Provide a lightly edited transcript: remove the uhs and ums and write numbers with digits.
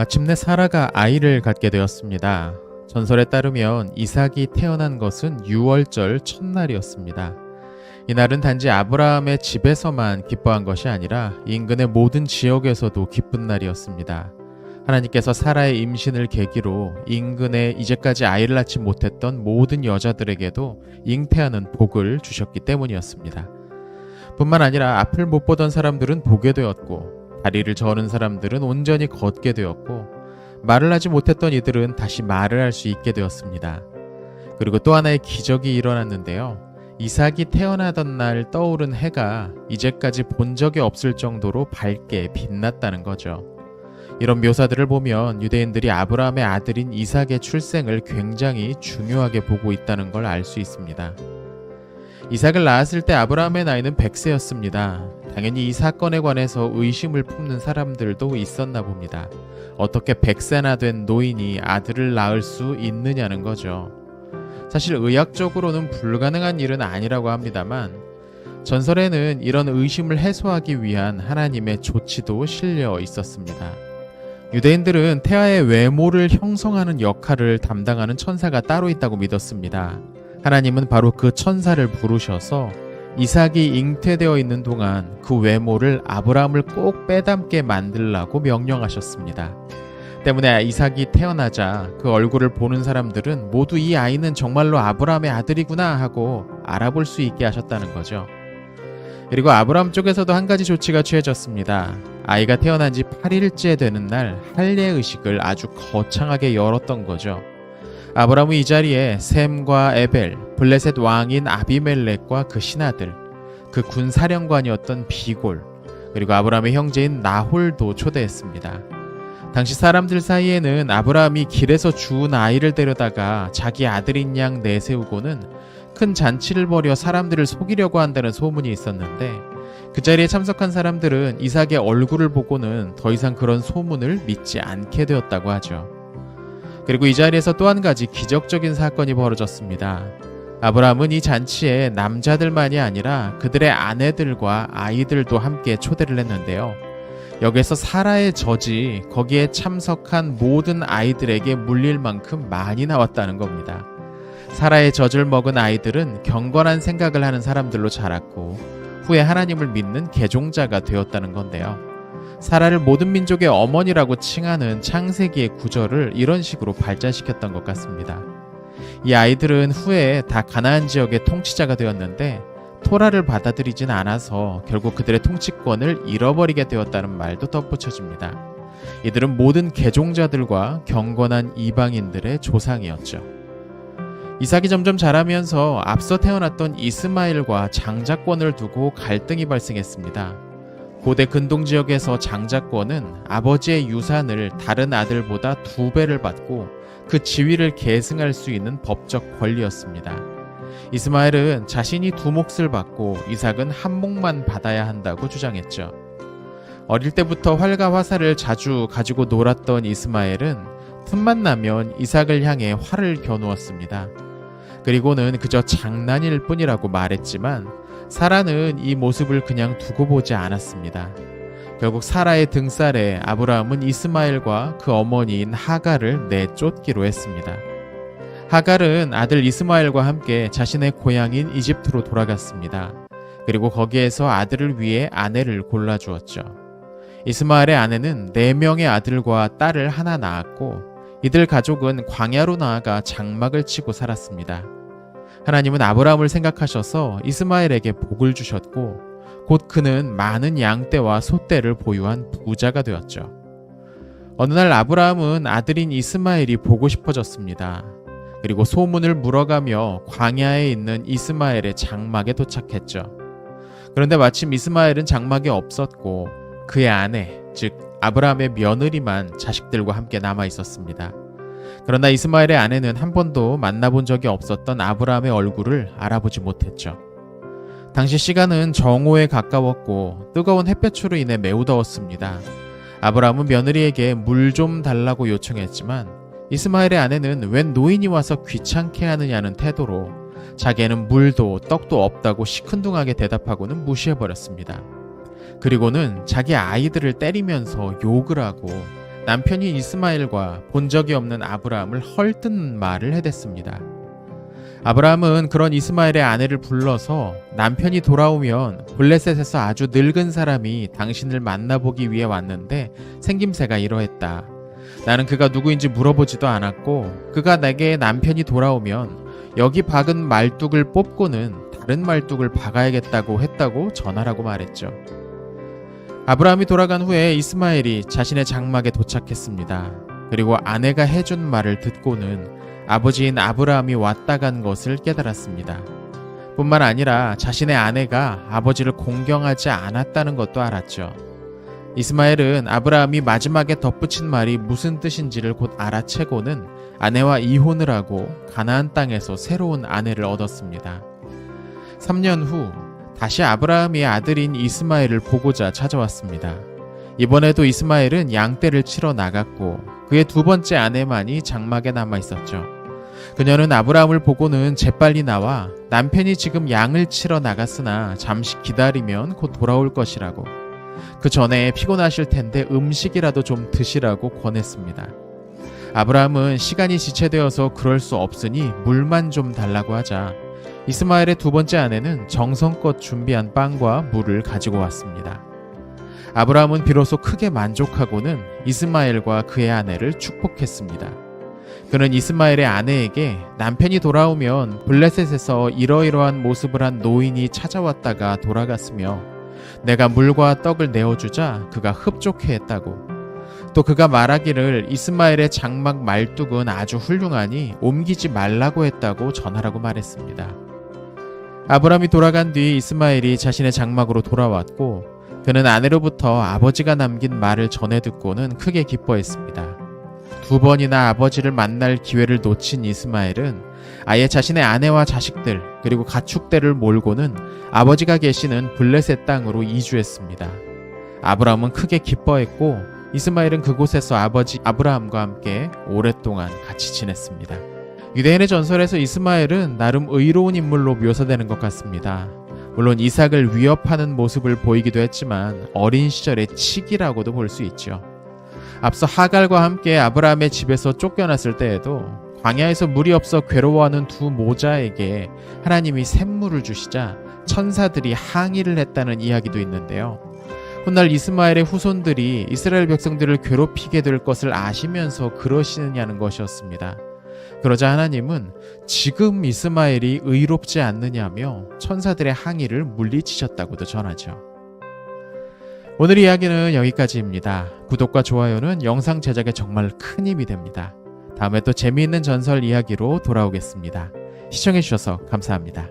마침내 사라가 아이를 갖게 되었습니다. 전설에 따르면 이삭이 태어난 것은 6월절 첫날이었습니다. 이날은 단지 아브라함의 집에서만 기뻐한 것이 아니라 인근의 모든 지역에서도 기쁜 날이었습니다. 하나님께서 사라의 임신을 계기로 인근에 이제까지 아이를 낳지 못했던 모든 여자들에게도 잉태하는 복을 주셨기 때문이었습니다. 뿐만 아니라 앞을 못 보던 사람들은 보게 되었고, 다리를 저는 사람들은 온전히 걷게 되었고, 말을 하지 못했던 이들은 다시 말을 할 수 있게 되었습니다. 그리고 또 하나의 기적이 일어났는데요. 이삭이 태어나던 날 떠오른 해가 이제까지 본 적이 없을 정도로 밝게 빛났다는 거죠. 이런 묘사들을 보면 유대인들이 아브라함의 아들인 이삭의 출생을 굉장히 중요하게 보고 있다는 걸 알 수 있습니다. 이삭을 낳았을 때 아브라함의 나이는 100세였습니다. 당연히 이 사건에 관해서 의심을 품는 사람들도 있었나 봅니다. 어떻게 100세나 된 노인이 아들을 낳을 수 있느냐는 거죠. 사실 의학적으로는 불가능한 일은 아니라고 합니다만, 전설에는 이런 의심을 해소하기 위한 하나님의 조치도 실려 있었습니다. 유대인들은 태아의 외모를 형성하는 역할을 담당하는 천사가 따로 있다고 믿었습니다. 하나님은 바로 그 천사를 부르셔서 이삭이 잉태되어 있는 동안 그 외모를 아브라함을 꼭 빼닮게 만들라고 명령하셨습니다. 때문에 이삭이 태어나자 그 얼굴을 보는 사람들은 모두 이 아이는 정말로 아브라함의 아들이구나 하고 알아볼 수 있게 하셨다는 거죠. 그리고 아브라함 쪽에서도 한 가지 조치가 취해졌습니다. 아이가 태어난 지 8일째 되는 날 할례 의식을 아주 거창하게 열었던 거죠. 아브라함은 이 자리에 셈과 에벨, 블레셋 왕인 아비멜렉과 그 신하들, 그 군사령관이었던 비골, 그리고 아브라함의 형제인 나홀도 초대했습니다. 당시 사람들 사이에는 아브라함이 길에서 주운 아이를 데려다가 자기 아들인 양 내세우고는 큰 잔치를 벌여 사람들을 속이려고 한다는 소문이 있었는데, 그 자리에 참석한 사람들은 이삭의 얼굴을 보고는 더 이상 그런 소문을 믿지 않게 되었다고 하죠. 그리고 이 자리에서 또 한 가지 기적적인 사건이 벌어졌습니다. 아브라함은 이 잔치에 남자들만이 아니라 그들의 아내들과 아이들도 함께 초대를 했는데요. 여기에서 사라의 젖이 거기에 참석한 모든 아이들에게 물릴 만큼 많이 나왔다는 겁니다. 사라의 젖을 먹은 아이들은 경건한 생각을 하는 사람들로 자랐고 후에 하나님을 믿는 개종자가 되었다는 건데요. 사라를 모든 민족의 어머니라고 칭하는 창세기의 구절을 이런 식으로 발전시켰던 것 같습니다. 이 아이들은 후에 다 가나안 지역의 통치자가 되었는데 토라를 받아들이진 않아서 결국 그들의 통치권을 잃어버리게 되었다는 말도 덧붙여집니다. 이들은 모든 개종자들과 경건한 이방인들의 조상이었죠. 이삭이 점점 자라면서 앞서 태어났던 이스마엘과 장자권을 두고 갈등이 발생했습니다. 고대 근동 지역에서 장자권은 아버지의 유산을 다른 아들보다 2배를 받고 그 지위를 계승할 수 있는 법적 권리였습니다. 이스마엘은 자신이 2몫을 받고 이삭은 1몫만 받아야 한다고 주장했죠. 어릴 때부터 활과 화살을 자주 가지고 놀았던 이스마엘은 틈만 나면 이삭을 향해 활을 겨누었습니다. 그리고는 그저 장난일 뿐이라고 말했지만 사라는 이 모습을 그냥 두고 보지 않았습니다. 결국 사라의 등살에 아브라함은 이스마엘과 그 어머니인 하갈을 내쫓기로 했습니다. 하갈은 아들 이스마엘과 함께 자신의 고향인 이집트로 돌아갔습니다. 그리고 거기에서 아들을 위해 아내를 골라주었죠. 이스마엘의 아내는 4명의 아들과 딸을 하나 낳았고 이들 가족은 광야로 나아가 장막을 치고 살았습니다. 하나님은 아브라함을 생각하셔서 이스마엘에게 복을 주셨고 곧 그는 많은 양떼와 소떼를 보유한 부자가 되었죠. 어느 날 아브라함은 아들인 이스마엘이 보고 싶어졌습니다. 그리고 소문을 물어가며 광야에 있는 이스마엘의 장막에 도착했죠. 그런데 마침 이스마엘은 장막에 없었고 그의 아내, 즉 아브라함의 며느리만 자식들과 함께 남아 있었습니다. 그러나 이스마엘의 아내는 한 번도 만나본 적이 없었던 아브라함의 얼굴을 알아보지 못했죠. 당시 시간은 정오에 가까웠고 뜨거운 햇볕으로 인해 매우 더웠습니다. 아브라함은 며느리에게 물 좀 달라고 요청했지만 이스마엘의 아내는 웬 노인이 와서 귀찮게 하느냐는 태도로 자기에는 물도 떡도 없다고 시큰둥하게 대답하고는 무시해버렸습니다. 그리고는 자기 아이들을 때리면서 욕을 하고 남편이 이스마엘과 본 적이 없는 아브라함을 헐뜯는 말을 해댔습니다. 아브라함은 그런 이스마엘의 아내를 불러서 남편이 돌아오면 블레셋에서 아주 늙은 사람이 당신을 만나보기 위해 왔는데 생김새가 이러했다. 나는 그가 누구인지 물어보지도 않았고 그가 내게 남편이 돌아오면 여기 박은 말뚝을 뽑고는 다른 말뚝을 박아야겠다고 했다고 전하라고 말했죠. 아브라함이 돌아간 후에 이스마엘이 자신의 장막에 도착했습니다. 그리고 아내가 해준 말을 듣고는 아버지인 아브라함이 왔다 간 것을 깨달았습니다. 뿐만 아니라 자신의 아내가 아버지를 공경하지 않았다는 것도 알았죠. 이스마엘은 아브라함이 마지막에 덧붙인 말이 무슨 뜻인지를 곧 알아채고는 아내와 이혼을 하고 가나안 땅에서 새로운 아내를 얻었습니다. 3년 후 다시 아브라함이 아들인 이스마엘을 보고자 찾아왔습니다. 이번에도 이스마엘은 양떼를 치러 나갔고 그의 두 번째 아내만이 장막에 남아 있었죠. 그녀는 아브라함을 보고는 재빨리 나와 남편이 지금 양을 치러 나갔으나 잠시 기다리면 곧 돌아올 것이라고, 그 전에 피곤하실 텐데 음식이라도 좀 드시라고 권했습니다. 아브라함은 시간이 지체되어서 그럴 수 없으니 물만 좀 달라고 하자 이스마엘의 두 번째 아내는 정성껏 준비한 빵과 물을 가지고 왔습니다. 아브라함은 비로소 크게 만족하고는 이스마엘과 그의 아내를 축복했습니다. 그는 이스마엘의 아내에게 남편이 돌아오면 블레셋에서 이러이러한 모습을 한 노인이 찾아왔다가 돌아갔으며 내가 물과 떡을 내어주자 그가 흡족해했다고, 또 그가 말하기를 이스마엘의 장막 말뚝은 아주 훌륭하니 옮기지 말라고 했다고 전하라고 말했습니다. 아브라함이 돌아간 뒤 이스마엘이 자신의 장막으로 돌아왔고 그는 아내로부터 아버지가 남긴 말을 전해 듣고는 크게 기뻐했습니다. 두 번이나 아버지를 만날 기회를 놓친 이스마엘은 아예 자신의 아내와 자식들 그리고 가축대를 몰고는 아버지가 계시는 블레셋 땅으로 이주했습니다. 아브라함은 크게 기뻐했고 이스마엘은 그곳에서 아버지 아브라함과 함께 오랫동안 같이 지냈습니다. 유대인의 전설에서 이스마엘은 나름 의로운 인물로 묘사되는 것 같습니다. 물론 이삭을 위협하는 모습을 보이기도 했지만 어린 시절의 치기라고도 볼 수 있죠. 앞서 하갈과 함께 아브라함의 집에서 쫓겨났을 때에도 광야에서 물이 없어 괴로워하는 두 모자에게 하나님이 샘물을 주시자 천사들이 항의를 했다는 이야기도 있는데요. 훗날 이스마엘의 후손들이 이스라엘 백성들을 괴롭히게 될 것을 아시면서 그러시느냐는 것이었습니다. 그러자 하나님은 지금 이스마엘이 의롭지 않느냐며 천사들의 항의를 물리치셨다고도 전하죠. 오늘 이야기는 여기까지입니다. 구독과 좋아요는 영상 제작에 정말 큰 힘이 됩니다. 다음에 또 재미있는 전설 이야기로 돌아오겠습니다. 시청해주셔서 감사합니다.